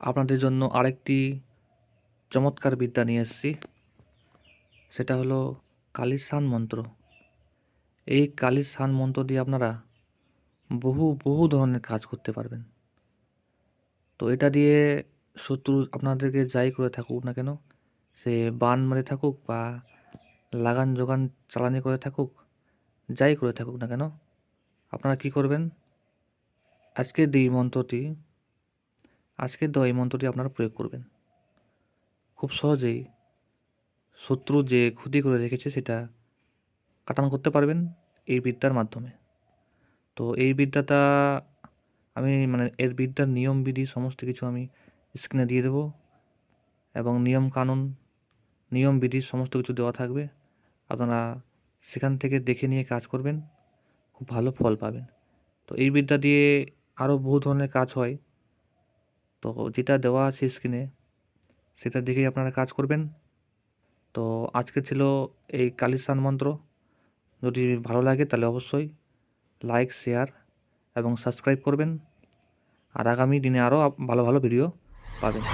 আপনাদের জন্য আরেকটি চমৎকার বিদ্যা নিয়ে এসেছি। সেটা হলো কালিস্থান মন্ত্র। এই কালিস্থান মন্ত্র দিয়ে আপনারা বহু ধরনের কাজ করতে পারবেন। তো এটা দিয়ে শত্রু আপনাদেরকে যাই করে থাকুক না কেন, সে বান মেরে থাকুক বা লাগান যোগান চালানি করে থাকুক, যাই করে থাকুক না কেন, আপনারা কি করবেন, আজকের দেওয়া এই মন্ত্রটি আপনারা প্রয়োগ করবেন। খুব সহজেই শত্রু যে ক্ষতি করে রেখেছে সেটা কাটান করতে পারবেন এই বিদ্যার মাধ্যমে। তো এই বিদ্যাটা আমি এর বিদ্যার নিয়ম বিধি সমস্ত কিছু আমি স্ক্রিনে দিয়ে দেবো, এবং নিয়ম বিধি সমস্ত কিছু দেওয়া থাকবে। আপনারা সেখান থেকে দেখে নিয়ে কাজ করবেন, খুব ভালো ফল পাবেন। তো এই বিদ্যা দিয়ে আরও বহু ধরনের কাজ হয়, তো যেটা দেওয়া আছে স্ক্রিনে সেটা দেখেই আপনারা কাজ করবেন। তো আজকে ছিল এই কালিস্থান মন্ত্র। যদি ভালো লাগে তাহলে অবশ্যই লাইক, শেয়ার এবং সাবস্ক্রাইব করবেন, আর আগামী দিনে আরও ভালো ভিডিও পাবেন।